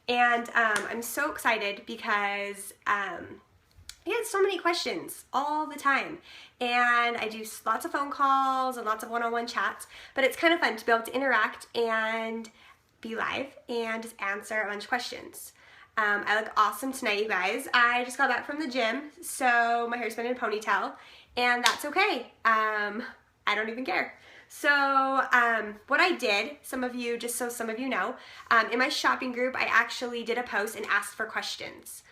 And I'm so excited because I get so many questions all the time, and I do lots of phone calls and lots of one-on-one chats, but it's kind of fun to be able to interact and be live and just answer a bunch of questions. I look awesome tonight, you guys. I just got back from the gym, so my hair's been in a ponytail, and that's okay. I don't even care. So what I did, just so some of you know, in my shopping group, I actually did a post and asked for questions.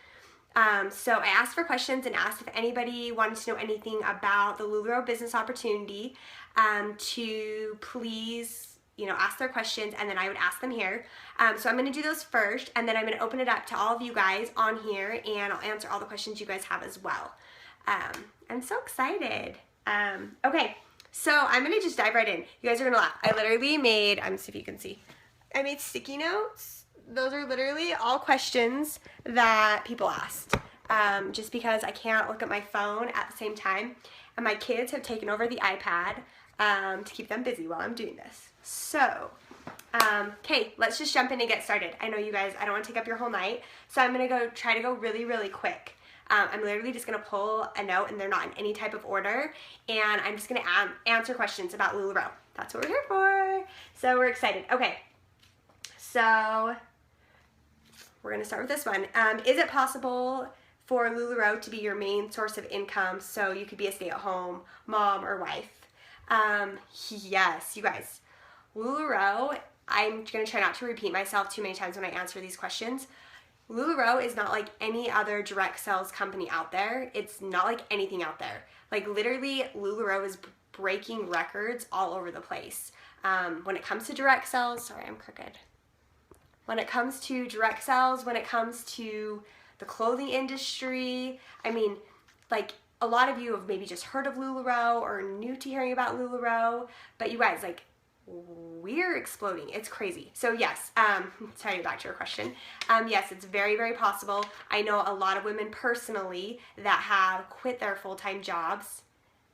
So I asked for questions and asked if anybody wanted to know anything about the Lularoe business opportunity, to please, ask their questions, and then I would ask them here. So I'm going to do those first, and then I'm going to open it up to all of you guys on here, and I'll answer all the questions you guys have as well. I'm so excited. Okay, so I'm going to just dive right in. You guys are going to laugh. I literally made, I'm see if you can see, I made sticky notes. Those are literally all questions that people asked, just because I can't look at my phone at the same time, and my kids have taken over the iPad to keep them busy while I'm doing this. So, okay, let's just jump in and get started. I know you guys, I don't want to take up your whole night, so I'm going to try to go really, really quick. I'm literally just going to pull a note, and they're not in any type of order, and I'm just going to answer questions about Lularoe. That's what we're here for. So we're excited. Okay, so we're going to start with this one. Is it possible for Lularoe to be your main source of income so you could be a stay-at-home mom or wife? Yes, you guys. Lularoe, I'm going to try not to repeat myself too many times when I answer these questions. Lularoe is not like any other direct sales company out there. It's not like anything out there. Like literally, Lularoe is breaking records all over the place. When it comes to direct sales, sorry, I'm crooked. When it comes to direct sales, when it comes to the clothing industry, I mean, like a lot of you have maybe just heard of Lularoe or new to hearing about Lularoe, but you guys, like, we're exploding. It's crazy. So yes, sorry, back to your question. Yes, it's very, very possible. I know a lot of women personally that have quit their full-time jobs.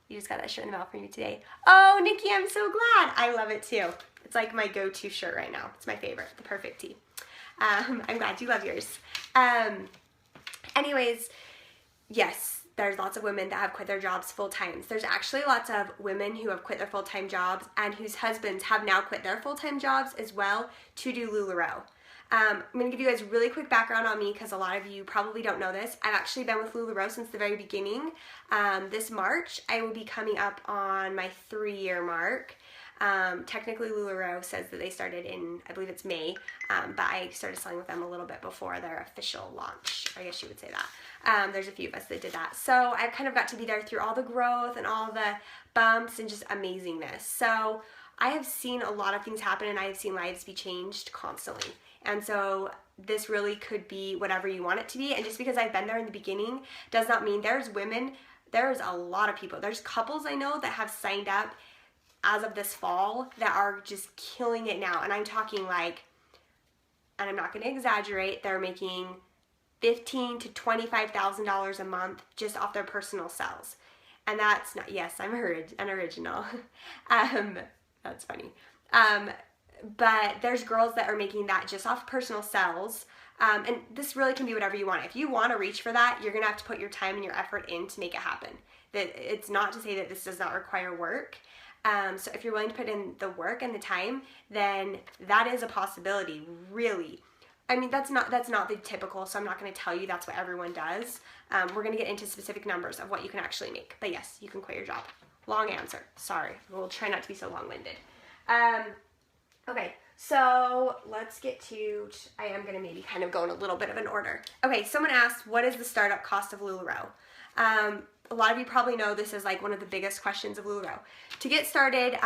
You just got that shirt in the mail for me today. Oh, Nikki, I'm so glad. I love it too. It's like my go-to shirt right now. It's my favorite, the perfect tee. I'm glad you love yours. Anyways, yes, there's lots of women that have quit their jobs full-time. There's actually lots of women who have quit their full-time jobs and whose husbands have now quit their full-time jobs as well to do Lularoe. I'm going to give you guys a really quick background on me because a lot of you probably don't know this. I've actually been with Lularoe since the very beginning. This March, I will be coming up on my 3-year mark. Technically Lularoe says that they started in, I believe it's May, but I started selling with them a little bit before their official launch. I guess you would say that. There's a few of us that did that. So I kind of got to be there through all the growth and all the bumps and just amazingness. So I have seen a lot of things happen, and I have seen lives be changed constantly. And so this really could be whatever you want it to be. And just because I've been there in the beginning does not mean there's a lot of people. There's couples I know that have signed up as of this fall that are just killing it now. And I'm talking like, and I'm not going to exaggerate, they're making $15,000 to $25,000 a month just off their personal sales. And that's not, yes, I'm an original. That's funny. But there's girls that are making that just off personal sales. And this really can be whatever you want. If you want to reach for that, you're going to have to put your time and your effort in to make it happen. That it's not to say that this does not require work. So if you're willing to put in the work and the time, then that is a possibility, really. I mean, that's not the typical, so I'm not going to tell you that's what everyone does. We're going to get into specific numbers of what you can actually make. But yes, you can quit your job. Long answer. Sorry. We'll try not to be so long-winded. Okay, so let's get to, I am going to maybe kind of go in a little bit of an order. Okay, someone asked, what is the startup cost of Lularoe? A lot of you probably know this is like one of the biggest questions of Lularoe. To get started,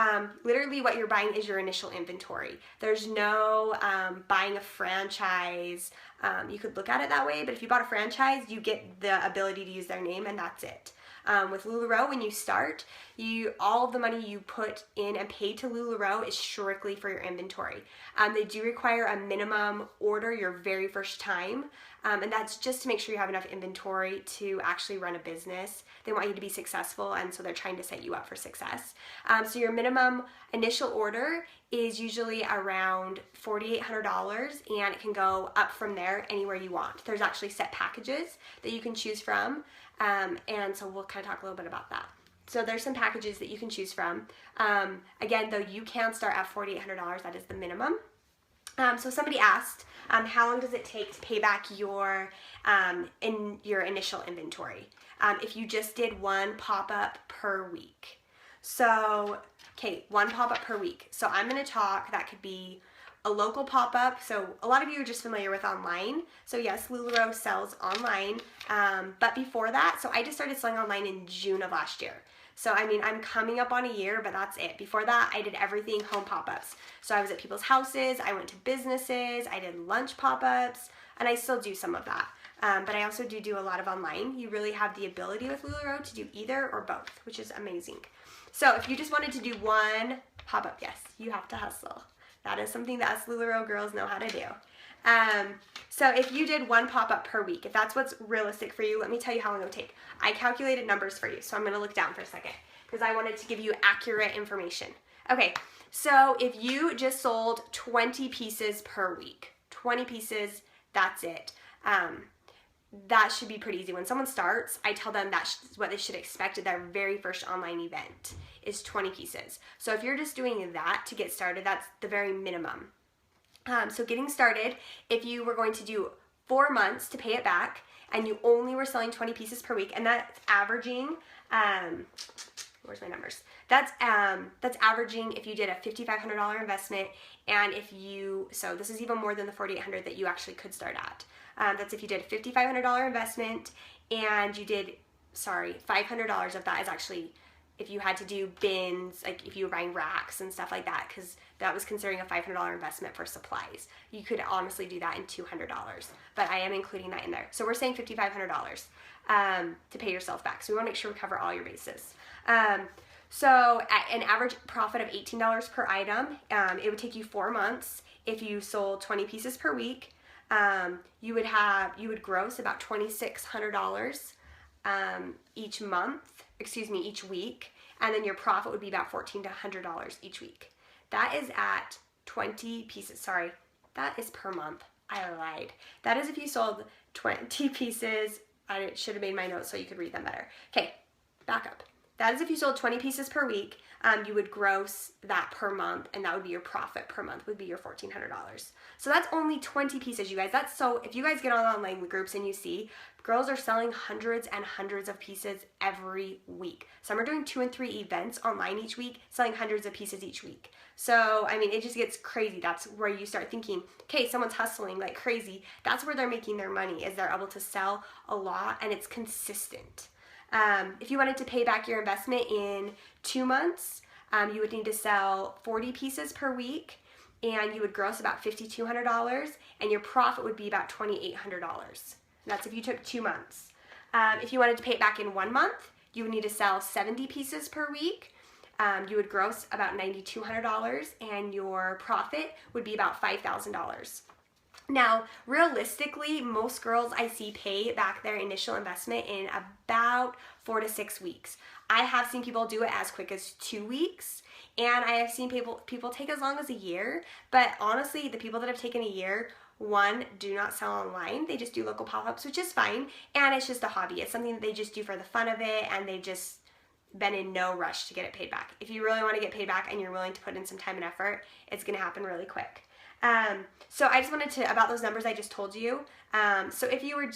literally what you're buying is your initial inventory. There's no buying a franchise. You could look at it that way, but if you bought a franchise, you get the ability to use their name, and that's it. With Lularoe, when you start, all of the money you put in and pay to Lularoe is strictly for your inventory. They do require a minimum order your very first time, and that's just to make sure you have enough inventory to actually run a business. They want you to be successful, and so they're trying to set you up for success. So your minimum initial order is usually around $4,800, and it can go up from there anywhere you want. There's actually set packages that you can choose from, and so we'll kind of talk a little bit about that. So there's some packages that you can choose from. Again, though, you can start at $4,800. That is the minimum. So somebody asked, how long does it take to pay back your initial inventory if you just did one pop-up per week? So, okay, one pop-up per week. So I'm going to talk, that could be a local pop-up. So a lot of you are just familiar with online. So yes, Lularoe sells online. But before that, so I just started selling online in June of last year. So I mean, I'm coming up on a year, but that's it. Before that, I did everything home pop-ups. So I was at people's houses, I went to businesses, I did lunch pop-ups, and I still do some of that. But I also do a lot of online. You really have the ability with Lularoe to do either or both, which is amazing. So if you just wanted to do one pop-up, yes, you have to hustle. That is something that us Lularoe girls know how to do. So if you did one pop-up per week, if that's what's realistic for you, let me tell you how long it would take. I calculated numbers for you, so I'm going to look down for a second because I wanted to give you accurate information. Okay, so if you just sold 20 pieces per week, 20 pieces, that's it. That should be pretty easy. When someone starts, I tell them that's what they should expect at their very first online event is 20 pieces. So if you're just doing that to get started, that's the very minimum. So getting started, if you were going to do 4 months to pay it back and you only were selling 20 pieces per week, and that's averaging, where's my numbers? That's averaging if you did a $5,500 investment, and if you, so this is even more than the $4,800 that you actually could start at. That's if you did a $5,500 investment and you did, $500 of that is actually if you had to do bins, like if you were buying racks and stuff like that, because that was considering a $500 investment for supplies. You could honestly do that in $200, but I am including that in there. So we're saying $5,500 to pay yourself back. So we want to make sure we cover all your bases. So at an average profit of $18 per item, it would take you 4 months. If you sold 20 pieces per week, you would gross about $2,600 each week, and then your profit would be about $1,400 to $100 each week. That is at 20 pieces. Sorry, that is per month. I lied. That is if you sold 20 pieces. I should have made my notes so you could read them better. Okay, back up. That is if you sold 20 pieces per week. You would gross that per month, and that would be your profit per month, would be your $1,400. So that's only 20 pieces, you guys. That's so, if you guys get on online groups and you see, girls are selling hundreds and hundreds of pieces every week. Some are doing 2 and 3 events online each week, selling hundreds of pieces each week. So, I mean, it just gets crazy. That's where you start thinking, okay, someone's hustling like crazy. That's where they're making their money, is they're able to sell a lot, and it's consistent. If you wanted to pay back your investment in 2 months, you would need to sell 40 pieces per week, and you would gross about $5,200, and your profit would be about $2,800. That's if you took 2 months. If you wanted to pay it back in 1 month, you would need to sell 70 pieces per week. You would gross about $9,200, and your profit would be about $5,000. Now, realistically, most girls I see pay back their initial investment in about 4 to 6 weeks. I have seen people do it as quick as 2 weeks, and I have seen people take as long as a year. But honestly, the people that have taken a year, one, do not sell online. They just do local pop-ups, which is fine, and it's just a hobby. It's something that they just do for the fun of it, and they've just been in no rush to get it paid back. If you really want to get paid back and you're willing to put in some time and effort, it's going to happen really quick. So I just wanted to, about those numbers I just told you. So if you were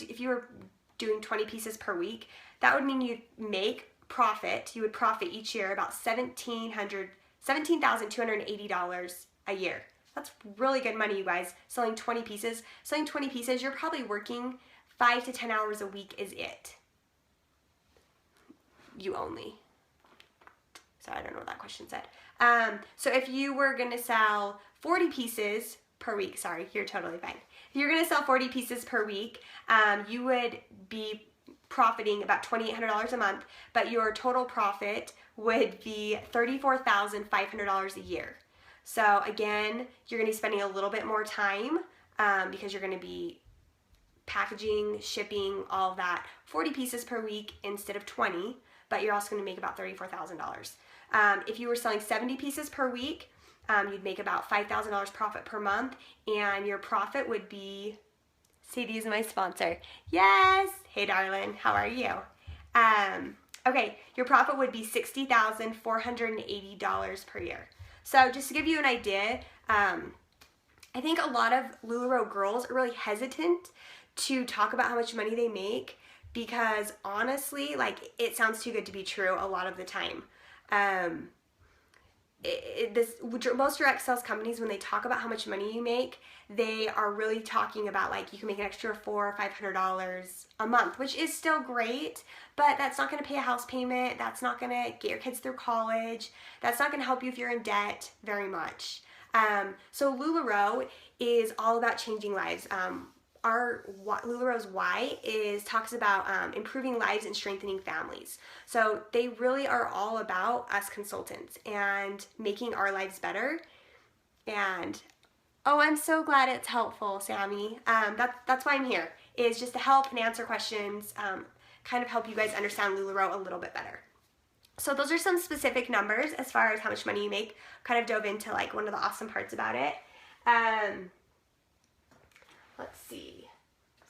doing 20 pieces per week, that would mean you'd make profit. You would profit each year about $17,280 a year. That's really good money, you guys. Selling 20 pieces. Selling 20 pieces, you're probably working 5 to 10 hours a week is it. You only. So I don't know what that question said. So if you were going to sell 40 pieces per week, sorry, you're totally fine. If you're going to sell 40 pieces per week, you would be profiting about $2,800 a month, but your total profit would be $34,500 a year. So again, you're going to be spending a little bit more time because you're going to be packaging, shipping, all of that. 40 pieces per week instead of 20, but you're also going to make about $34,000. If you were selling 70 pieces per week, you'd make about $5,000 profit per month, and your profit would be, Sadie is my sponsor. Yes. Hey, darling. How are you? Okay, your profit would be $60,480 per year. So just to give you an idea, I think a lot of Lularoe girls are really hesitant to talk about how much money they make because honestly, like, it sounds too good to be true a lot of the time. Most direct sales companies, when they talk about how much money you make, they are really talking about, like, you can make an extra $400 or $500 a month, which is still great, but that's not going to pay a house payment. That's not going to get your kids through college. That's not going to help you if you're in debt very much. So Lularoe is all about changing lives. Lularoe's why talks about improving lives and strengthening families. So they really are all about us consultants and making our lives better. And oh, I'm so glad it's helpful, Sammy. That's why I'm here, is just to help and answer questions, kind of help you guys understand Lularoe a little bit better. So those are some specific numbers as far as how much money you make. Kind of dove into, like, one of the awesome parts about it. Let's see.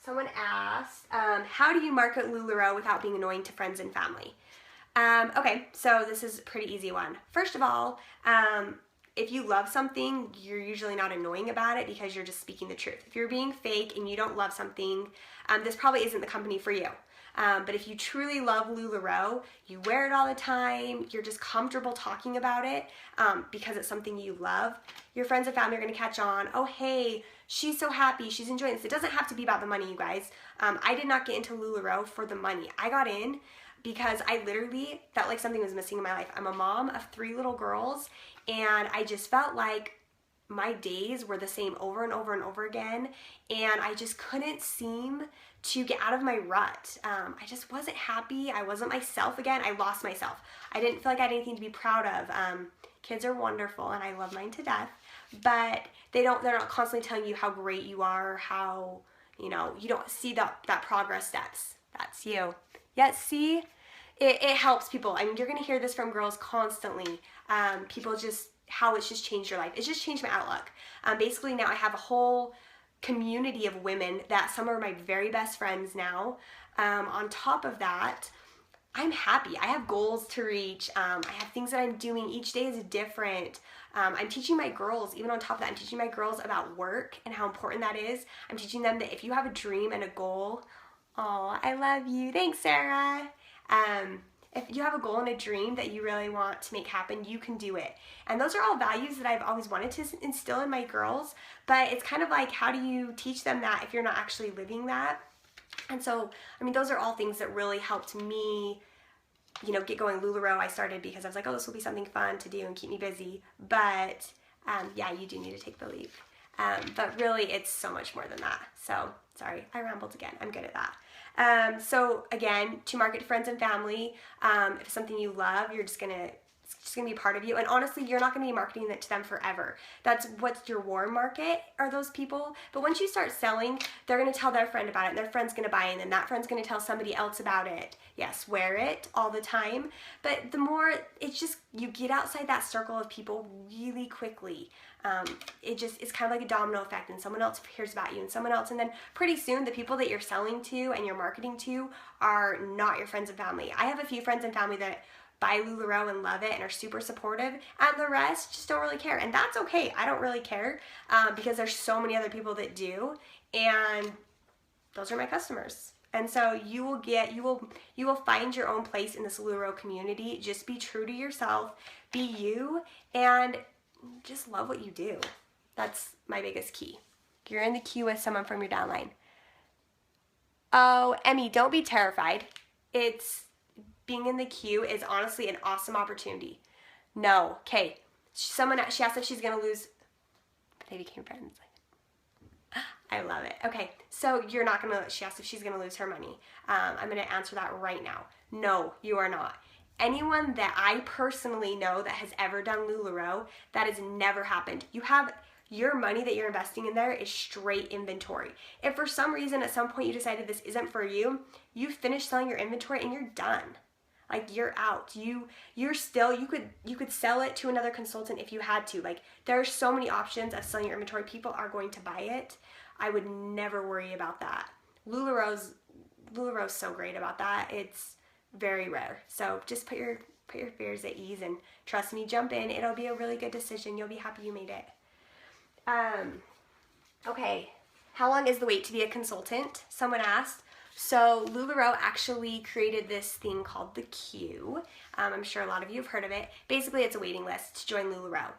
Someone asked, how do you market Lularoe without being annoying to friends and family? Okay, so this is a pretty easy one. First of all, if you love something, you're usually not annoying about it because you're just speaking the truth. If you're being fake and you don't love something, this probably isn't the company for you. But if you truly love Lularoe, you wear it all the time, you're just comfortable talking about it because it's something you love, your friends and family are going to catch on. Oh, hey, she's so happy, she's enjoying this. It doesn't have to be about the money, you guys. I did not get into Lularoe for the money. I got in because I literally felt like something was missing in my life. I'm a mom of 3 little girls, and I just felt like my days were the same over and over and over again, and I just couldn't seem to get out of my rut. I just wasn't happy. I wasn't myself again. I lost myself. I didn't feel like I had anything to be proud of. Kids are wonderful, and I love mine to death, but they're not constantly telling you how great you are, how, you don't see that progress steps. That's you. Yes, see? It helps people. I mean, you're going to hear this from girls constantly. People just, how it's just changed your life. It's just changed my outlook. Basically, now I have a whole community of women that some are my very best friends now. On top of that, I'm happy. I have goals to reach. I have things that I'm doing. Each day is different. I'm teaching my girls, even on top of that, I'm teaching my girls about work and how important that is. I'm teaching them that if you have a dream and a goal, oh, I love you. Thanks, Sarah. If you have a goal and a dream that you really want to make happen, you can do it. And those are all values that I've always wanted to instill in my girls, but it's kind of like, how do you teach them that if you're not actually living that? And so, I mean, those are all things that really helped me, get going. Lularoe, I started because I was like, oh, this will be something fun to do and keep me busy. But yeah, you do need to take the leap. But really, it's so much more than that. So, sorry, I rambled again. I'm good at that. So again, to market to friends and family, if it's something you love, it's just gonna be part of you. And honestly, you're not gonna be marketing it to them forever. That's what's your warm market, are those people. But once you start selling, they're gonna tell their friend about it, and their friend's gonna buy it, and then that friend's gonna tell somebody else about it. Yes, wear it all the time. But the more, it's just, you get outside that circle of people really quickly. It's kind of like a domino effect, and someone else hears about you, and someone else, and then pretty soon the people that you're selling to and you're marketing to are not your friends and family. I have a few friends and family that buy Lularoe and love it and are super supportive, and the rest just don't really care, and that's okay. I don't really care because there's so many other people that do, and those are my customers. And so you will find your own place in this Lularoe community. Just be true to yourself, be you, and just love what you do. That's my biggest key. You're in the queue with someone from your downline. Oh, Emmy, don't be terrified. Being in the queue is honestly an awesome opportunity. No, okay. She asked if she's gonna lose. They became friends. I love it. Okay, so she asked if she's gonna lose her money. I'm gonna answer that right now. No, you are not. Anyone that I personally know that has ever done Lularoe, that has never happened. You have your money that you're investing in there is straight inventory. If for some reason at some point you decided this isn't for you, you finish selling your inventory and you're done. Like, you're out. You're still, you could sell it to another consultant if you had to. Like, there are so many options of selling your inventory. People are going to buy it. I would never worry about that. Lularoe's so great about that. It's very rare. So just put your fears at ease and trust me, jump in. It'll be a really good decision. You'll be happy you made it. Okay. How long is the wait to be a consultant? Someone asked. So Lularoe actually created this thing called the queue. I'm sure a lot of you have heard of it. Basically, it's a waiting list to join Lularoe.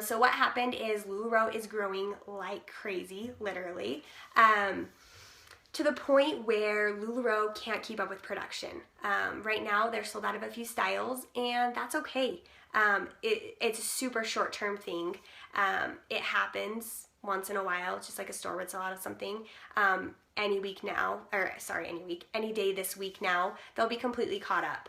So what happened is Lularoe is growing like crazy, literally, to the point where Lularoe can't keep up with production. Right now, they're sold out of a few styles, and that's okay. It's a super short-term thing. It happens once in a while, just like a store would sell out of something. Any day this week now, they'll be completely caught up.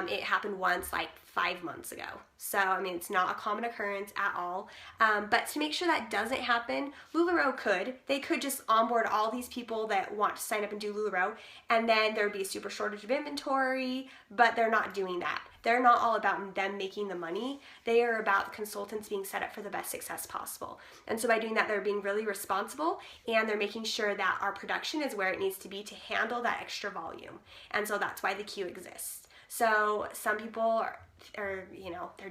It happened once like 5 months ago. So, I mean, it's not a common occurrence at all. But to make sure that doesn't happen, Lularoe they could just onboard all these people that want to sign up and do Lularoe, and then there'd be a super shortage of inventory, but they're not doing that. They're not all about them making the money. They are about the consultants being set up for the best success possible. And so by doing that, they're being really responsible, and they're making sure that our production is where it needs to be to handle that extra volume. And so that's why the queue exists. So some people are they're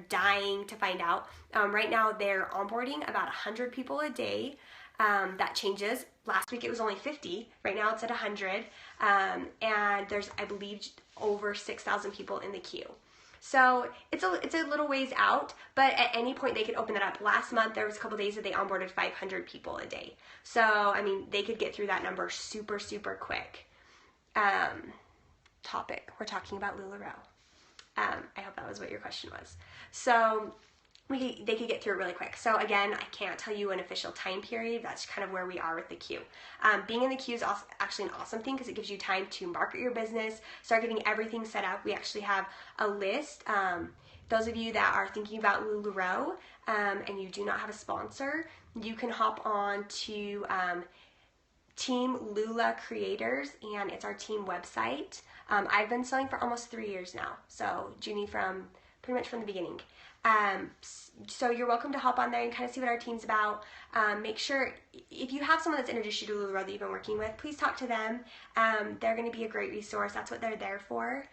dying to find out. Right now they're onboarding about 100 people a day. That changes. Last week it was only 50. Right now it's at 100. And there's, I believe, over 6,000 people in the queue. So it's a little ways out, but at any point they could open it up. Last month there was a couple days that they onboarded 500 people a day. So, I mean, they could get through that number super, super quick. Topic. We're talking about Lularoe. I hope that was what your question was. So they could get through it really quick. So again, I can't tell you an official time period. That's kind of where we are with the queue. Being in the queue is also actually an awesome thing because it gives you time to market your business, start getting everything set up. We actually have a list. Those of you that are thinking about Lularoe and you do not have a sponsor, you can hop on to Team Lula Creators, and it's our team website. I've been selling for almost 3 years now, so Junie from pretty much from the beginning. So you're welcome to hop on there and kind of see what our team's about. Make sure, if you have someone that's introduced you to Lularoe that you've been working with, please talk to them. They're going to be a great resource. That's what they're there for.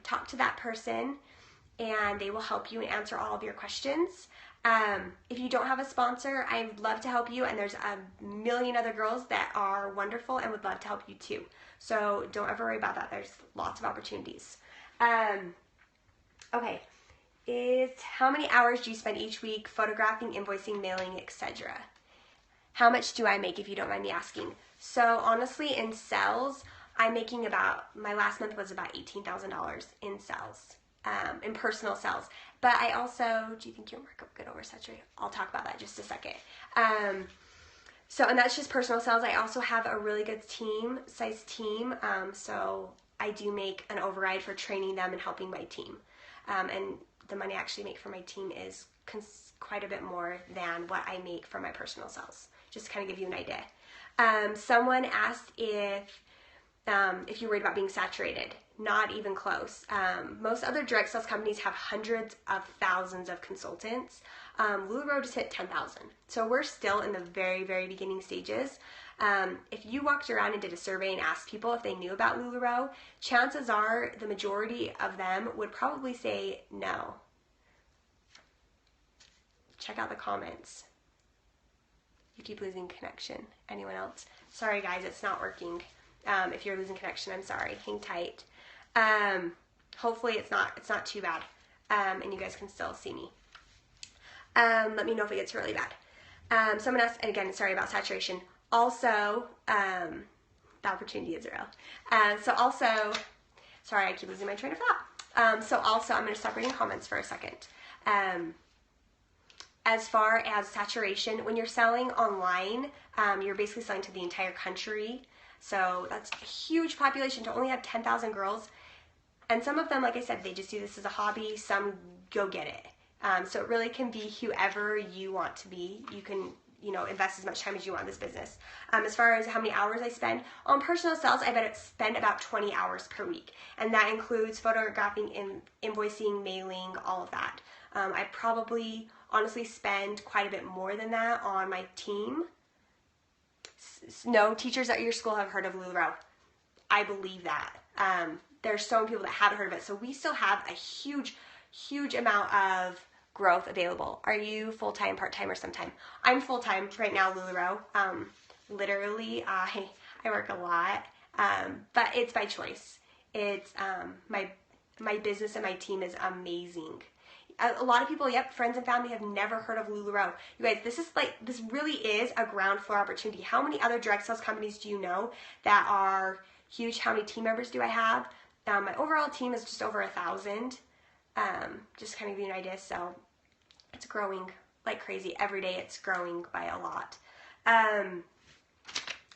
Talk to that person, and they will help you and answer all of your questions. If you don't have a sponsor, I'd love to help you, and there's a million other girls that are wonderful and would love to help you too. So don't ever worry about that. There's lots of opportunities. Okay. How many hours do you spend each week photographing, invoicing, mailing, etc.? How much do I make, if you don't mind me asking? So honestly, in sales, I'm making my last month was about $18,000 in sales, in personal sales. But I also, do you think your markup could oversaturate? I'll talk about that in just a second. And that's just personal sales. I also have a really good size team. So I do make an override for training them and helping my team. And the money I actually make for my team is quite a bit more than what I make for my personal sales. Just to kind of give you an idea. Someone asked if you're worried about being saturated. Not even close. Most other direct sales companies have hundreds of thousands of consultants. Lularoe just hit 10,000. So we're still in the very, very beginning stages. If you walked around and did a survey and asked people if they knew about Lularoe, chances are the majority of them would probably say no. Check out the comments. You keep losing connection. Anyone else? Sorry guys, it's not working. If you're losing connection, I'm sorry. Hang tight. Hopefully it's not too bad. And you guys can still see me. Let me know if it gets really bad. Someone asked, and again, sorry about saturation. Also, the opportunity is real. Sorry, I keep losing my train of thought. So also, I'm going to stop reading comments for a second. As far as saturation, when you're selling online, you're basically selling to the entire country. So that's a huge population to only have 10,000 girls. And some of them, like I said, they just do this as a hobby. Some go get it. So it really can be whoever you want to be. invest as much time as you want in this business. As far as how many hours I spend on personal sales, I bet spend about 20 hours per week. And that includes photographing, invoicing, mailing, all of that. I probably honestly spend quite a bit more than that on my team. No teachers at your school have heard of Lularoe. I believe that. There's so many people that haven't heard of it. So we still have a huge amount of growth available. Are you full-time, part-time, or sometime? I'm full-time right now, Lularoe. Literally, I work a lot, but it's by choice. It's my business and my team is amazing. A lot of people, friends and family have never heard of Lularoe. You guys, this really is a ground floor opportunity. How many other direct sales companies do you know that are huge? How many team members do I have? My overall team is just over 1,000. Just kind of give you an idea. So it's growing like crazy. Every day it's growing by a lot.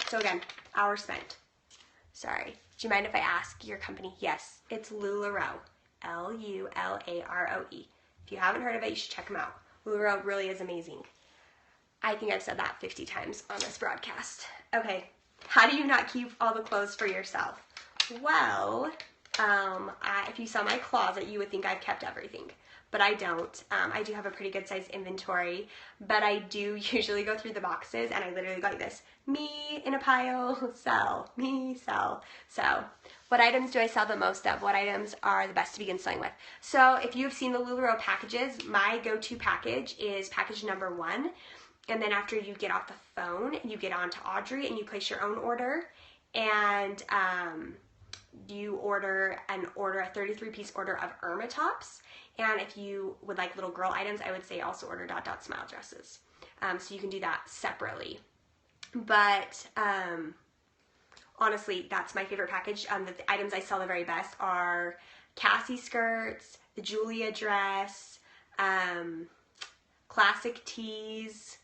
So again, hours spent. Sorry. Do you mind if I ask your company? Yes, it's Lularoe. Lularoe. If you haven't heard of it, you should check them out. Lularoe really is amazing. I think I've said that 50 times on this broadcast. Okay, how do you not keep all the clothes for yourself? Well, if you saw my closet, you would think I've kept everything, but I don't. I do have a pretty good size inventory, but I do usually go through the boxes and I literally go like this. Me in a pile, sell, me, sell. So what items do I sell the most of? What items are the best to begin selling with? So if you've seen the Lularoe packages, my go-to package is package number 1. And then after you get off the phone, you get on to Audrey and you place your own order. And you order a 33-piece order of Irma tops. And if you would like little girl items, I would say also order dot dot smile dresses. So you can do that separately. But honestly, that's my favorite package. The items I sell the very best are Cassie skirts, the Julia dress, classic tees.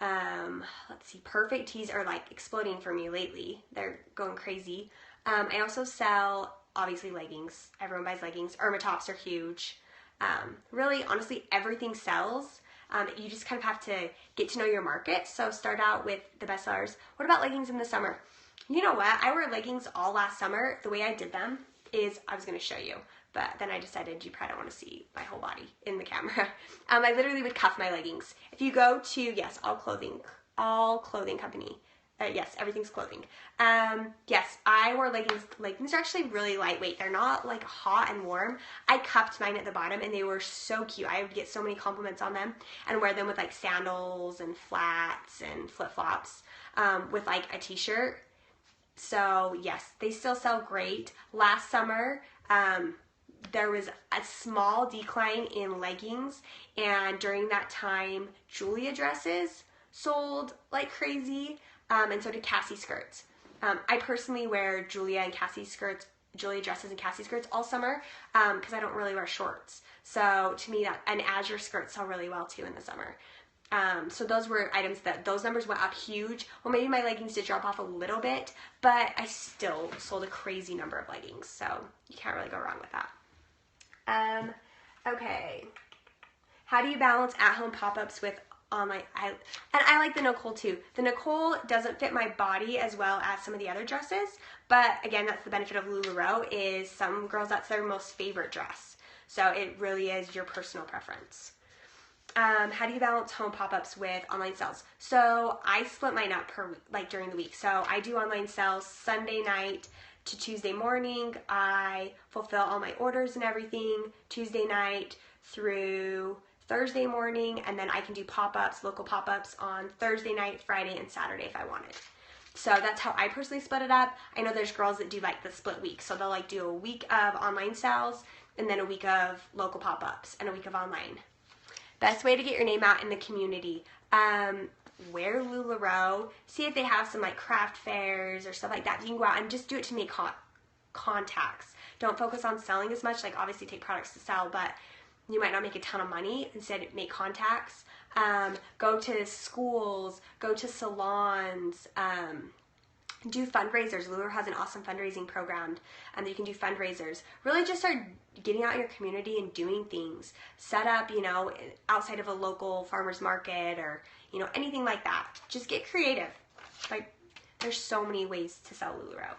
Let's see, perfect tees are like exploding for me lately. They're going crazy. I also sell, obviously, leggings. Everyone buys leggings. Irma tops are huge. Really, honestly, everything sells. You just kind of have to get to know your market. So start out with the best sellers. What about leggings in the summer? You know what? I wore leggings all last summer. The way I did them is, I was going to show you, but then I decided you probably don't want to see my whole body in the camera. I literally would cuff my leggings. If you go to, yes, all clothing company. Yes, everything's clothing. Yes, I wore leggings. Leggings are actually really lightweight. They're not like hot and warm. I cupped mine at the bottom and they were so cute. I would get so many compliments on them and wear them with like sandals and flats and flip-flops with like a t-shirt. So yes, they still sell great. Last summer, there was a small decline in leggings, and during that time, Julia dresses sold like crazy. And so did Cassie skirts. I personally wear Julia dresses and Cassie skirts all summer because I don't really wear shorts. So to me, and Azure skirts sell really well too in the summer. So those were items those numbers went up huge. Well, maybe my leggings did drop off a little bit, but I still sold a crazy number of leggings. So you can't really go wrong with that. Okay. How do you balance at-home pop-ups with online? I like the Nicole too. The Nicole doesn't fit my body as well as some of the other dresses, but again, that's the benefit of Lularoe is some girls, that's their most favorite dress. So it really is your personal preference. How do you balance home pop-ups with online sales? So I split mine up during the week. So I do online sales Sunday night to Tuesday morning. I fulfill all my orders and everything Tuesday night through Thursday morning, and then I can do pop-ups, local pop-ups on Thursday night, Friday, and Saturday if I wanted. So that's how I personally split it up. I know there's girls that do like the split week. So they'll like do a week of online sales and then a week of local pop-ups and a week of online. Best way to get your name out in the community. Wear Lularoe. See if they have some like craft fairs or stuff like that. You can go out and just do it to make contacts. Don't focus on selling as much. Like obviously take products to sell, but you might not make a ton of money. Instead, make contacts. Go to schools, go to salons, do fundraisers. Lularoe has an awesome fundraising program, and you can do fundraisers. Really just start getting out in your community and doing things. Set up, you know, outside of a local farmer's market or, you know, anything like that. Just get creative. Like, there's so many ways to sell Lularoe.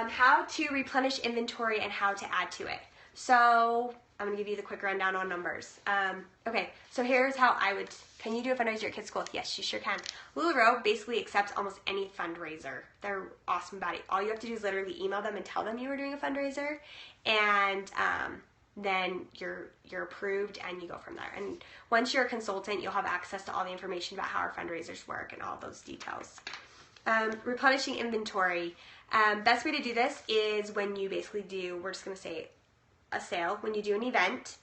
How to replenish inventory and how to add to it. So I'm going to give you the quick rundown on numbers. Okay, so here's how I would, can you do a fundraiser at your kid's school? Yes, you sure can. Lularoe basically accepts almost any fundraiser. They're awesome about it. All you have to do is literally email them and tell them you were doing a fundraiser, and then you're approved and you go from there. And once you're a consultant, you'll have access to all the information about how our fundraisers work and all those details. Replenishing inventory. Best way to do this is when you basically do, we're just going to say a sale. When you do an event,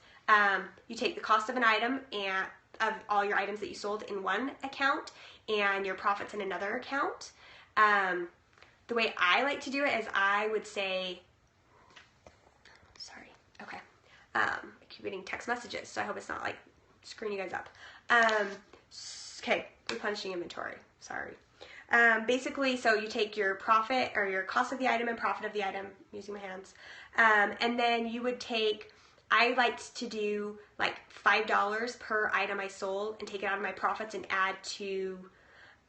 you take the cost of an item and of all your items that you sold in one account and your profits in another account. The way I like to do it is I would say, sorry, okay. I keep getting text messages, so I hope it's not like screwing you guys up. Okay, replenishing inventory, sorry. Basically, so you take your profit or your cost of the item and profit of the item, using my hands, and then you would take, I liked to do like $5 per item I sold and take it out of my profits and add to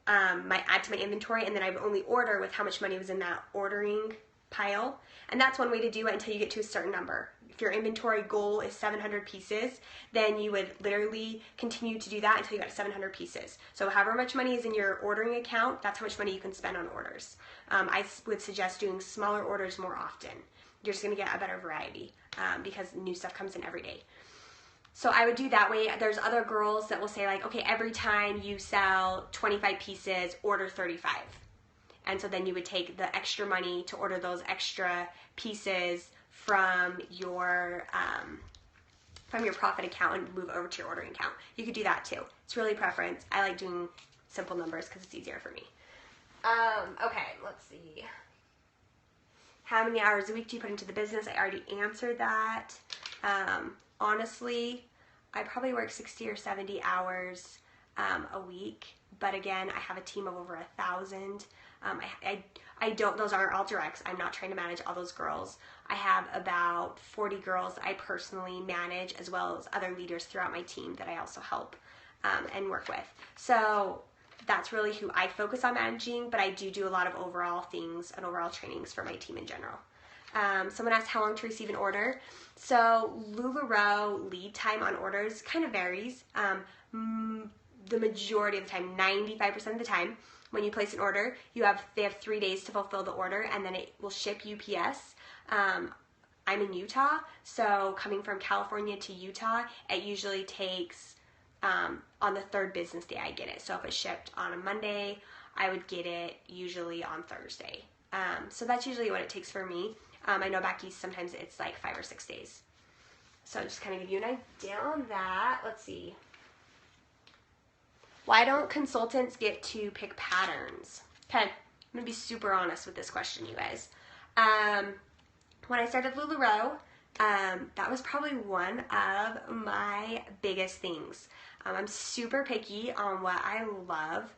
my inventory, and then I would only order with how much money was in that ordering pile. And that's one way to do it until you get to a certain number. If your inventory goal is 700 pieces, then you would literally continue to do that until you got 700 pieces. So however much money is in your ordering account, that's how much money you can spend on orders. I would suggest doing smaller orders more often. You're just going to get a better variety because new stuff comes in every day. So I would do that way. There's other girls that will say like, okay, every time you sell 25 pieces, order 35. And so then you would take the extra money to order those extra pieces from your profit account and move over to your ordering account. You could do that too. It's really preference. I like doing simple numbers because it's easier for me. Okay, let's see. How many hours a week do you put into the business? I already answered that. Honestly, I probably work 60 or 70 hours a week. But again, I have a team of over 1,000. I don't, those aren't all directs. I'm not trying to manage all those girls. I have about 40 girls I personally manage, as well as other leaders throughout my team that I also help and work with. So that's really who I focus on managing, but I do a lot of overall things and overall trainings for my team in general. Someone asked how long to receive an order. So Lularoe lead time on orders kind of varies. The majority of the time, 95% of the time, when you place an order, they have 3 days to fulfill the order, and then it will ship UPS. I'm in Utah, so coming from California to Utah, it usually takes, on the 3rd business day I get it. So if it's shipped on a Monday, I would get it usually on Thursday. So that's usually what it takes for me. I know back east sometimes it's like 5 or 6 days. So just kind of give you an idea on that. Let's see. Why don't consultants get to pick patterns? Okay, I'm going to be super honest with this question, you guys. When I started Lularoe, that was probably one of my biggest things. I'm super picky on what I love,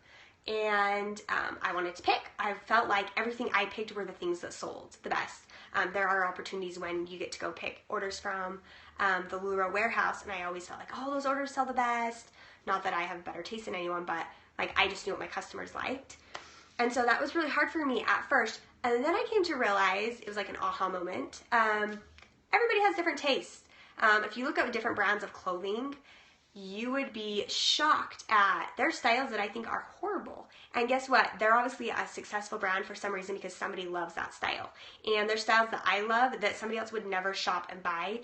and I wanted to pick. I felt like everything I picked were the things that sold the best. There are opportunities when you get to go pick orders from the Lularoe warehouse, and I always felt like, oh, those orders sell the best. Not that I have better taste than anyone, but like I just knew what my customers liked. And so that was really hard for me at first. And then I came to realize, it was like an aha moment, everybody has different tastes. If you look at different brands of clothing, you would be shocked at their styles that I think are horrible. And guess what? They're obviously a successful brand for some reason because somebody loves that style. And there's styles that I love that somebody else would never shop and buy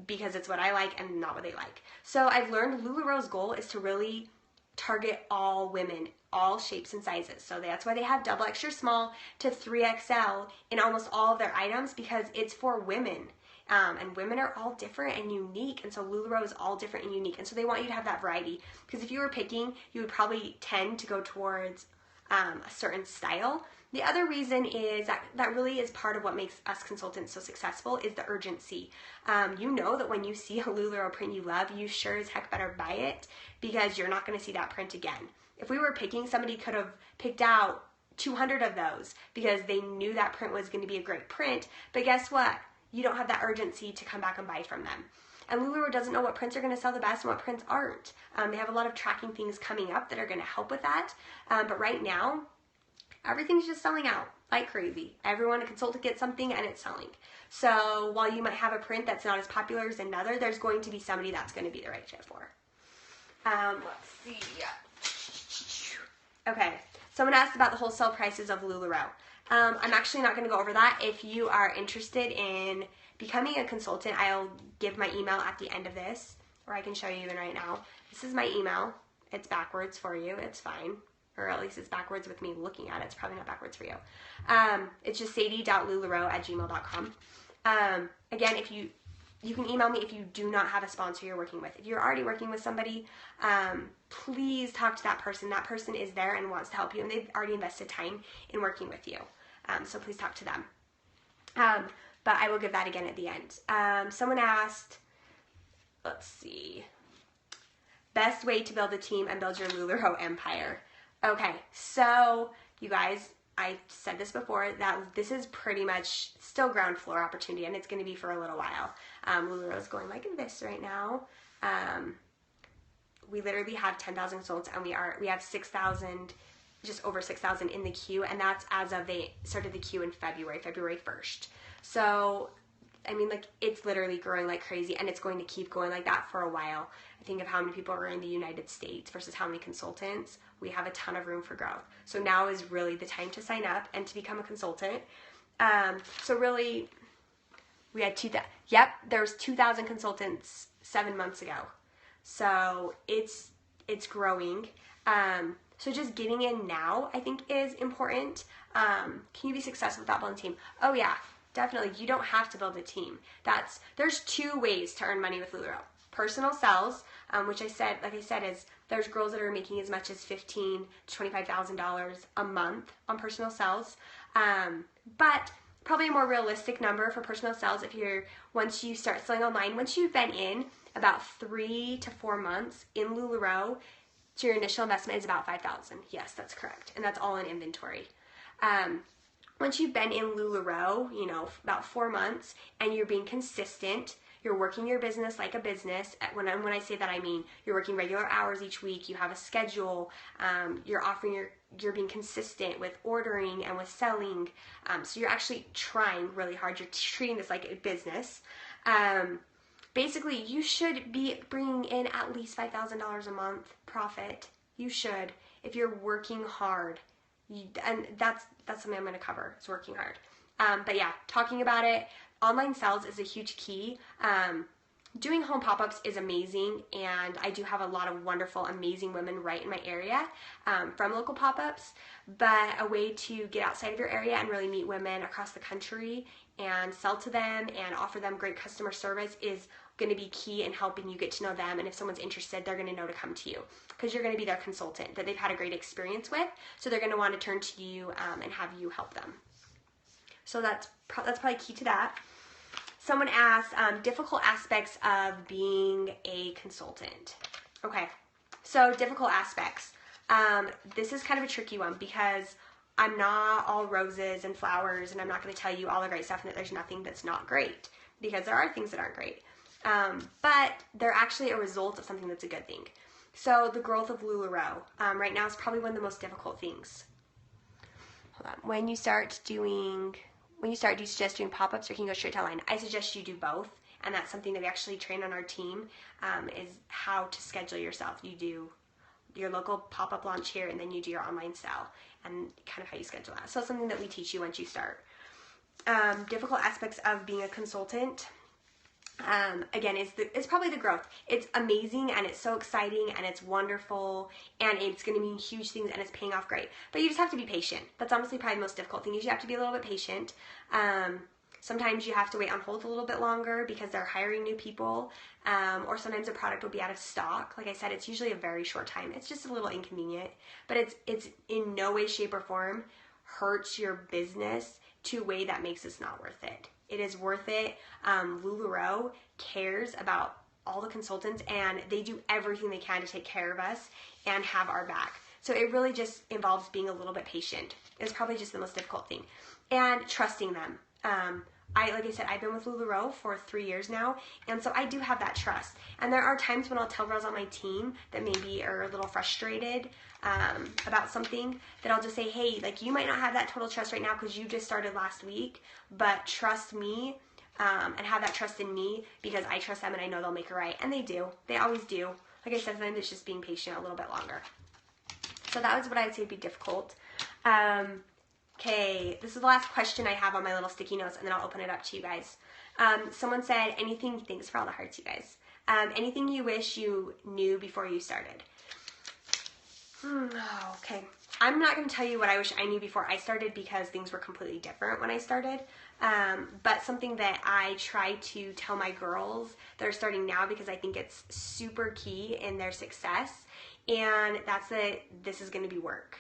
because it's what I like and not what they like. So I've learned Lularoe's goal is to really target all women, all shapes and sizes. So that's why they have double extra small to 3XL in almost all of their items, because it's for women. And women are all different and unique, and so Lularoe is all different and unique, and so they want you to have that variety. Because if you were picking, you would probably tend to go towards a certain style. The other reason is that really is part of what makes us consultants so successful is the urgency. You know that when you see a Lularoe print you love, you sure as heck better buy it, because you're not going to see that print again. If we were picking, somebody could have picked out 200 of those because they knew that print was going to be a great print. But guess what? You don't have that urgency to come back and buy from them. And Lularoe doesn't know what prints are going to sell the best and what prints aren't. They have a lot of tracking things coming up that are going to help with that. But right now, everything's just selling out like crazy. Everyone, a consultant gets something and it's selling. So while you might have a print that's not as popular as another, there's going to be somebody that's going to be the right fit for. Let's see. Okay, someone asked about the wholesale prices of Lularoe. I'm actually not going to go over that. If you are interested in becoming a consultant, I'll give my email at the end of this, or I can show you even right now. This is my email. It's backwards for you. It's fine. Or at least it's backwards with me looking at it. It's probably not backwards for you. It's just sadie.lularoe@gmail.com. Again, if you can email me if you do not have a sponsor you're working with. If you're already working with somebody, please talk to that person. That person is there and wants to help you, and they've already invested time in working with you. So please talk to them. But I will give that again at the end. Someone asked, let's see, best way to build a team and build your Lularoe empire. Okay, so you guys, I said this before, that this is pretty much still ground floor opportunity, and it's going to be for a little while. Lularoe is going like this right now. We literally have 10,000 consultants, and we have 6,000, just over 6,000 in the queue, and that's as of they started the queue in February 1st. So, I mean, like, it's literally growing like crazy, and it's going to keep going like that for a while. I think of how many people are in the United States versus how many consultants. We have a ton of room for growth. So now is really the time to sign up and to become a consultant. So really, we had there was 2,000 consultants 7 months ago. So it's growing. So just getting in now, I think, is important. Can you be successful without building a team? Oh yeah, definitely. You don't have to build a team. There's 2 ways to earn money with Lularoe. Personal sales, which like I said, is there's girls that are making as much as $15,000 to $25,000 a month on personal sales. But probably a more realistic number for personal sales, once you start selling online, once you've been in about 3 to 4 months in Lularoe, so your initial investment is about $5,000. Yes, that's correct, and that's all in inventory. Once you've been in Lularoe, about 4 months, and you're being consistent, you're working your business like a business. When I say that, I mean you're working regular hours each week. You have a schedule. You're being consistent with ordering and with selling. So you're actually trying really hard. You're treating this like a business. Basically, you should be bringing in at least $5,000 a month profit. You should, if you're working hard. And that's something I'm going to cover. Is working hard. But yeah, talking about it. Online sales is a huge key. Doing home pop-ups is amazing, and I do have a lot of wonderful, amazing women right in my area from local pop-ups, but a way to get outside of your area and really meet women across the country and sell to them and offer them great customer service is going to be key in helping you get to know them, and if someone's interested, they're going to know to come to you because you're going to be their consultant that they've had a great experience with, so they're going to want to turn to you and have you help them. So that's probably key to that. Someone asked difficult aspects of being a consultant. Okay, so difficult aspects. This is kind of a tricky one because I'm not all roses and flowers, and I'm not going to tell you all the great stuff and that there's nothing that's not great, because there are things that aren't great. But they're actually a result of something that's a good thing. So the growth of Lularoe right now is probably one of the most difficult things. Hold on. When you do you suggest doing pop-ups, or can you go straight to online? I suggest you do both, and that's something that we actually train on our team, is how to schedule yourself. You do your local pop-up launch here, and then you do your online sale, and kind of how you schedule that. So it's something that we teach you once you start. Difficult aspects of being a consultant, again, is probably the growth. It's amazing, and it's so exciting, and it's wonderful, and it's going to mean huge things, and it's paying off great. But you just have to be patient. That's honestly probably the most difficult thing, is you have to be a little bit patient. Sometimes you have to wait on hold a little bit longer because they're hiring new people, or sometimes a product will be out of stock. Like I said, it's usually a very short time. It's just a little inconvenient, but it's in no way, shape, or form hurts your business to a way that makes it not worth it. It is worth it. Lularoe cares about all the consultants, and they do everything they can to take care of us and have our back. So it really just involves being a little bit patient. It's probably just the most difficult thing. And trusting them. Like I said, I've been with Lularoe for 3 years now, and so I do have that trust. And there are times when I'll tell girls on my team that maybe are a little frustrated about something, that I'll just say, hey, like, you might not have that total trust right now because you just started last week, but trust me, and have that trust in me, because I trust them and I know they'll make it right. And they do. They always do. Like I said, sometimes it's just being patient a little bit longer. So that was what I would say would be difficult. Okay, this is the last question I have on my little sticky notes, and then I'll open it up to you guys. Someone said, thanks for all the hearts, you guys. Anything you wish you knew before you started? Okay. I'm not going to tell you what I wish I knew before I started, because things were completely different when I started. But something that I try to tell my girls that are starting now, because I think it's super key in their success, and that's that this is going to be work.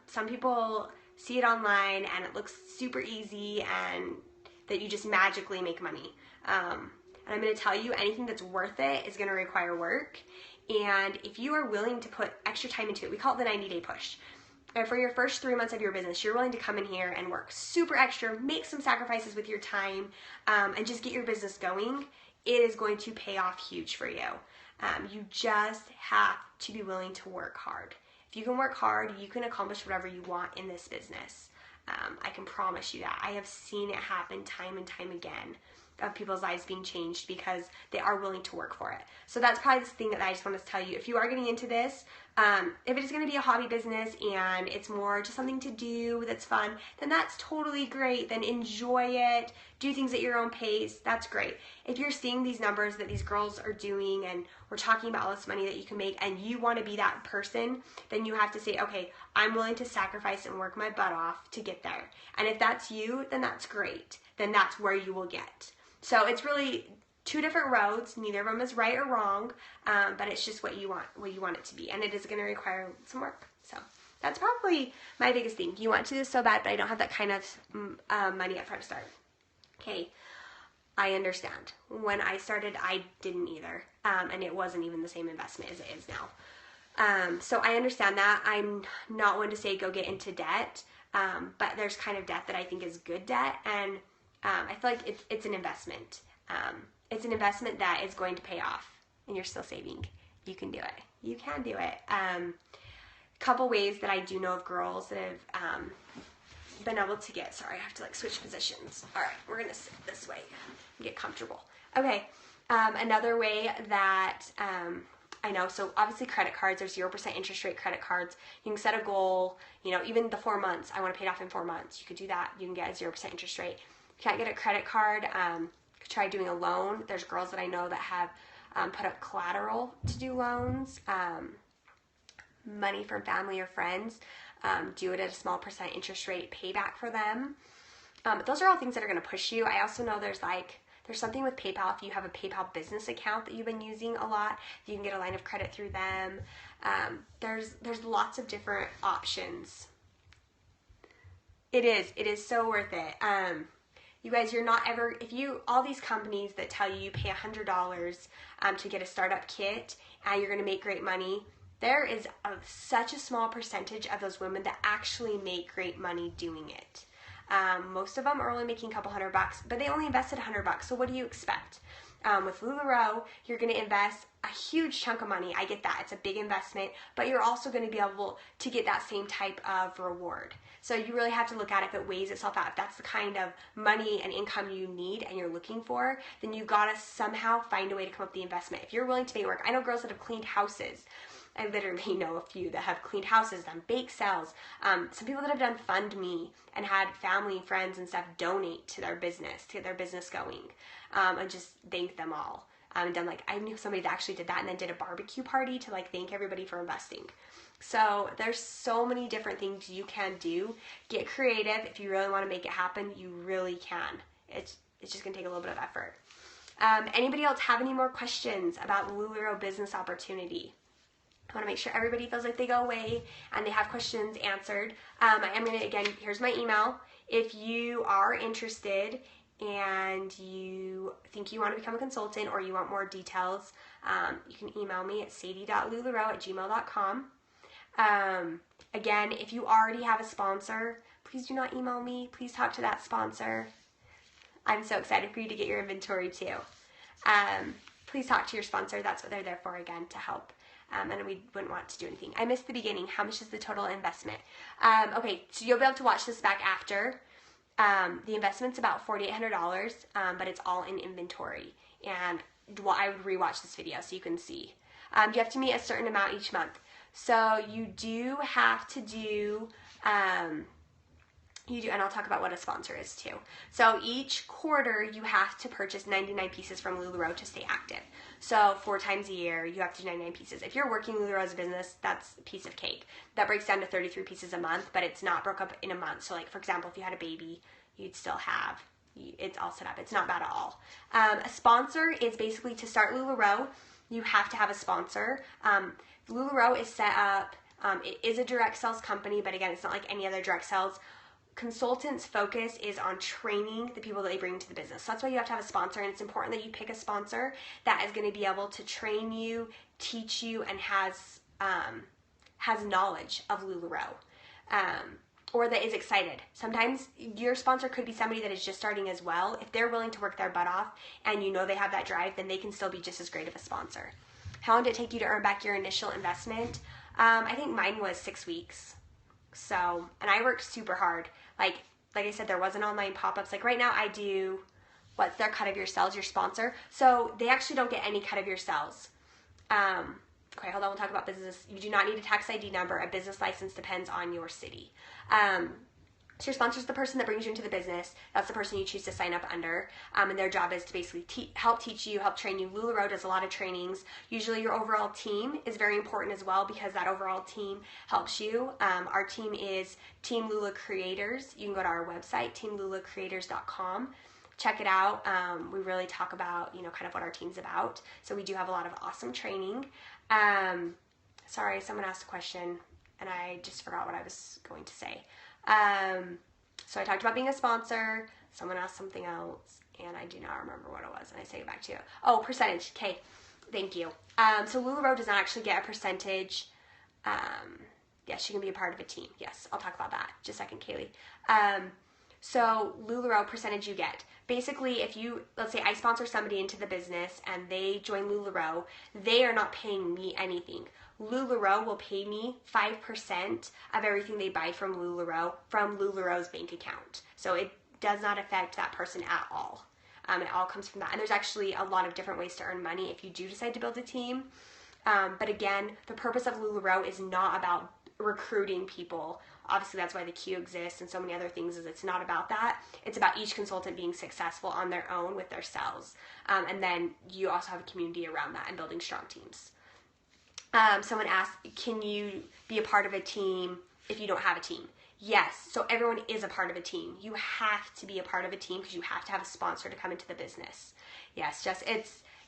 Some people see it online and it looks super easy and that you just magically make money. And I'm going to tell you, anything that's worth it is going to require work. And if you are willing to put extra time into it, we call it the 90-day push. And for your first 3 months of your business, you're willing to come in here and work super extra, make some sacrifices with your time, and just get your business going, it is going to pay off huge for you. You just have to be willing to work hard. If you can work hard, you can accomplish whatever you want in this business. I can promise you that. I have seen it happen time and time again, of people's lives being changed because they are willing to work for it. So that's probably the thing that I just want to tell you. If you are getting into this, if it is going to be a hobby business and it's more just something to do that's fun, then that's totally great. Then enjoy it. Do things at your own pace. That's great. If you're seeing these numbers that these girls are doing, and we're talking about all this money that you can make, and you want to be that person, then you have to say, okay, I'm willing to sacrifice and work my butt off to get there. And if that's you, then that's great. Then that's where you will get. So it's really 2 different roads. Neither of them is right or wrong, but it's just what you want it to be, and it is going to require some work. So that's probably my biggest thing. You want to do this so bad, but I don't have that kind of money up front to start. Okay, I understand. When I started, I didn't either, and it wasn't even the same investment as it is now. So I understand that. I'm not one to say go get into debt, but there's kind of debt that I think is good debt, and I feel like it's an investment. It's an investment that is going to pay off, and you're still saving. You can do it. You can do it. Couple ways that I do know of girls that have been able to get, sorry, I have to like switch positions. All right, we're gonna sit this way and get comfortable. Okay, another way that I know, so obviously credit cards are 0% interest rate credit cards. You can set a goal, even the 4 months, I want to pay it off in 4 months. You could do that. You can get a 0% interest rate. If you can't get a credit card, try doing a loan. There's girls that I know that have put up collateral to do loans, money from family or friends, do it at a small % interest rate payback for them. Those are all things that are going to push you. I also know there's something with PayPal. If you have a PayPal business account that you've been using a lot, you can get a line of credit through them. There's lots of different options. It is so worth it. You guys, you're not ever, all these companies that tell you pay $100 to get a startup kit and you're going to make great money, there is such a small percentage of those women that actually make great money doing it. Most of them are only making a couple $100, but they only invested $100. So what do you expect? With Lularoe, you're going to invest a huge chunk of money. I get that. It's a big investment, but you're also going to be able to get that same type of reward. So you really have to look at it if it weighs itself out. If that's the kind of money and income you need and you're looking for, then you got to somehow find a way to come up with the investment. If you're willing to make it work, I know girls that have cleaned houses. I literally know a few that have cleaned houses, done bake sales, some people that have done Fund Me and had family, friends, and stuff donate to their business, to get their business going, and just thank them all. And done I knew somebody that actually did that and then did a barbecue party to thank everybody for investing. So there's so many different things you can do. Get creative. If you really want to make it happen, you really can. It's just going to take a little bit of effort. Anybody else have any more questions about the Lularoe business opportunity? I want to make sure everybody feels like they go away and they have questions answered. I am going to, again, here's my email. If you are interested and you think you want to become a consultant or you want more details, you can email me at sadi.lularoe@gmail.com. Again, if you already have a sponsor, please do not email me. Please talk to that sponsor. I'm so excited for you to get your inventory too. Please talk to your sponsor. That's what they're there for, again, to help. And we wouldn't want to do anything. I missed the beginning. How much is the total investment? Okay, so you'll be able to watch this back after. The investment's about $4,800, but it's all in inventory. And I would rewatch this video so you can see. You have to meet a certain amount each month. So you do have to do, and I'll talk about what a sponsor is too. So each quarter you have to purchase 99 pieces from Lularoe to stay active. So 4 times a year you have to do 99 pieces. If you're working Lularoe as a business, that's a piece of cake. That breaks down to 33 pieces a month, but it's not broke up in a month. So like, for example, if you had a baby, you'd still have, it's all set up. It's not bad at all. A sponsor is basically, to start Lularoe, you have to have a sponsor. Lularoe is set up, it is a direct sales company, but again, it's not like any other direct sales. Consultants' focus is on training the people that they bring into the business. So that's why you have to have a sponsor, and it's important that you pick a sponsor that is going to be able to train you, teach you, and has knowledge of Lularoe, or that is excited. Sometimes your sponsor could be somebody that is just starting as well. If they're willing to work their butt off and you know they have that drive, then they can still be just as great of a sponsor. How long did it take you to earn back your initial investment? I think mine was 6 weeks. So, and I worked super hard. Like I said, there wasn't online pop-ups. Like right now I do, what's their cut of your sales, your sponsor. So they actually don't get any cut of your sales. Okay, hold on, we'll talk about business. You do not need a tax ID number. A business license depends on your city. So your sponsor is the person that brings you into the business. That's the person you choose to sign up under. And their job is to basically help teach you, help train you. Lularoe does a lot of trainings. Usually your overall team is very important as well, because that overall team helps you. Our team is Team Lula Creators. You can go to our website, teamlulacreators.com. Check it out. We really talk about, kind of what our team's about. So we do have a lot of awesome training. Sorry, someone asked a question and I just forgot what I was going to say. So I talked about being a sponsor. Someone asked something else and I do not remember what it was, and I say it back to you. Oh, percentage. Okay, thank you. So Lularoe does not actually get a percentage. Yes, you can be a part of a team. Yes, I'll talk about that just a second, Kaylee. So Lularoe percentage you get. Basically, if you, let's say I sponsor somebody into the business and they join Lularoe, they are not paying me anything. Lularoe will pay me 5% of everything they buy from Lularoe's bank account. So it does not affect that person at all. It all comes from that. And there's actually a lot of different ways to earn money if you do decide to build a team. But again, the purpose of Lularoe is not about recruiting people. Obviously, that's why the queue exists and so many other things, is it's not about that. It's about each consultant being successful on their own with their sales. And then you also have a community around that and building strong teams. Someone asked, can you be a part of a team if you don't have a team? Yes. So everyone is a part of a team. You have to be a part of a team because you have to have a sponsor to come into the business. Yes,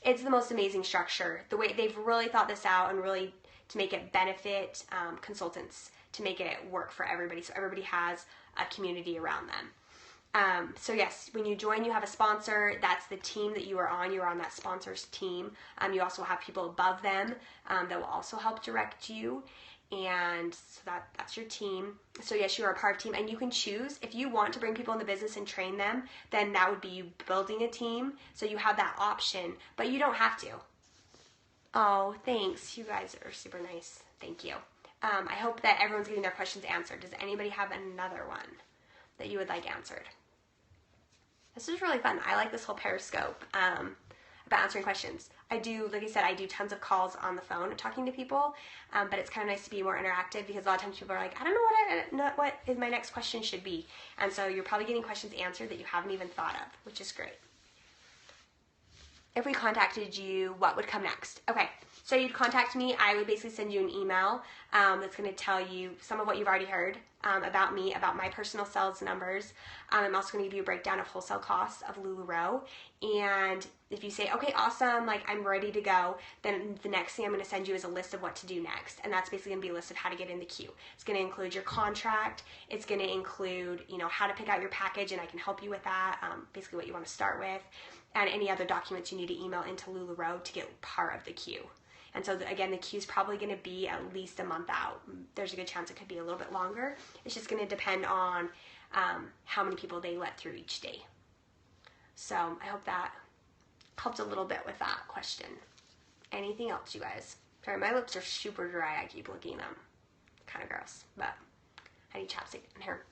it's the most amazing structure. The way they've really thought this out and really to make it benefit consultants, to make it work for everybody, so everybody has a community around them. So yes, when you join, you have a sponsor. That's the team that you are on. You're on that sponsor's team. You also have people above them that will also help direct you. And so that's your team. So yes, you are a part of a team, and you can choose if you want to bring people in the business and train them, then that would be you building a team. So you have that option, but you don't have to. Oh, thanks. You guys are super nice. Thank you. I hope that everyone's getting their questions answered. Does anybody have another one that you would like answered? This is really fun. I like this whole Periscope about answering questions. I do, like I said, I do tons of calls on the phone and talking to people, but it's kind of nice to be more interactive because a lot of times people are like, I don't know what my next question should be. And so you're probably getting questions answered that you haven't even thought of, which is great. If we contacted you, what would come next? Okay, so you'd contact me. I would basically send you an email that's going to tell you some of what you've already heard about me, about my personal sales numbers. I'm also going to give you a breakdown of wholesale costs of Lularoe. And if you say, okay, awesome, like I'm ready to go, then the next thing I'm going to send you is a list of what to do next. And that's basically going to be a list of how to get in the queue. It's going to include your contract. It's going to include, how to pick out your package, and I can help you with that, basically what you want to start with, and any other documents you need to email into Lularoe to get part of the queue. And so again, the queue is probably going to be at least a month out. There's a good chance it could be a little bit longer. It's just going to depend on how many people they let through each day. So I hope that helped a little bit with that question. Anything else, you guys? Sorry, my lips are super dry. I keep licking them. Kind of gross, but I need chapstick in here.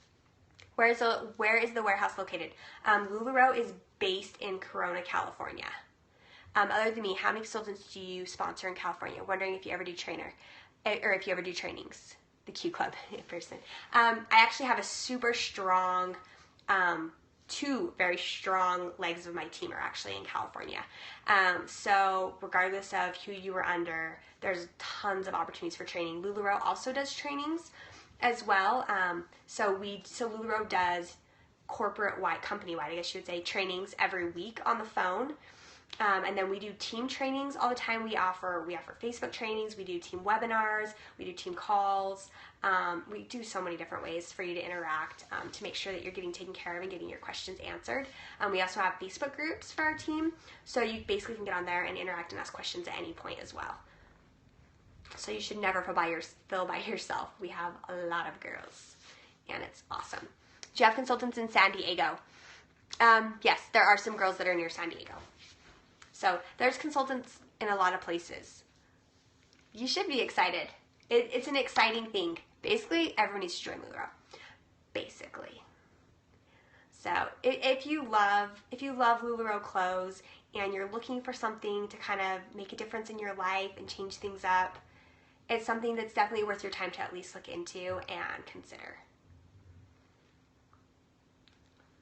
Where is the warehouse located? Lularoe is based in Corona, California. Other than me, how many consultants do you sponsor in California? Wondering if you ever do if you ever do trainings. The Q Club in person. I actually have a super strong, two very strong legs of my team are actually in California. So regardless of who you were under, there's tons of opportunities for training. Lularoe also does trainings as well. So Lularoe does corporate-wide, company-wide, I guess you would say, trainings every week on the phone. And then we do team trainings all the time. We offer Facebook trainings, we do team webinars, we do team calls. We do so many different ways for you to interact to make sure that you're getting taken care of and getting your questions answered. We also have Facebook groups for our team, so you basically can get on there and interact and ask questions at any point as well. So you should never feel by yourself. We have a lot of girls, and it's awesome. Do you have consultants in San Diego? Yes, there are some girls that are near San Diego. So there's consultants in a lot of places. You should be excited. It's an exciting thing. Basically, everyone needs to join Lularoe. Basically. So if you love Lularoe clothes and you're looking for something to kind of make a difference in your life and change things up, it's something that's definitely worth your time to at least look into and consider.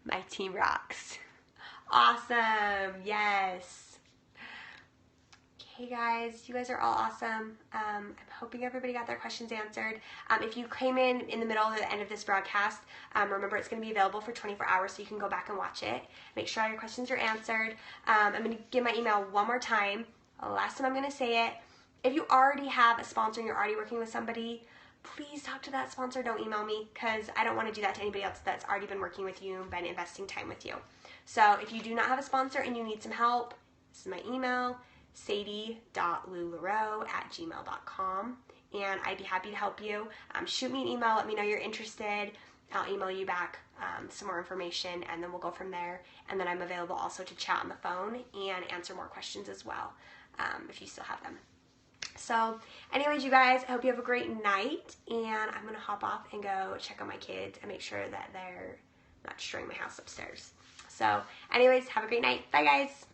My team rocks. Awesome. Yes. Hey guys, you guys are all awesome. I'm hoping everybody got their questions answered. If you came in the middle or the end of this broadcast, remember it's going to be available for 24 hours, so you can go back and watch it. Make sure all your questions are answered. I'm going to give my email one more time. Last time I'm going to say it. If you already have a sponsor and you're already working with somebody, please talk to that sponsor. Don't email me, because I don't want to do that to anybody else that's already been working with you and been investing time with you. So if you do not have a sponsor and you need some help, this is my email. Sadi.lularoe@gmail.com, and I'd be happy to help you. Shoot me an email, let me know you're interested. I'll email you back some more information, and then we'll go from there. And then I'm available also to chat on the phone and answer more questions as well, if you still have them. So anyways, you guys, I hope you have a great night, and I'm going to hop off and go check on my kids and make sure that they're not destroying my house upstairs. So anyways, have a great night. Bye guys.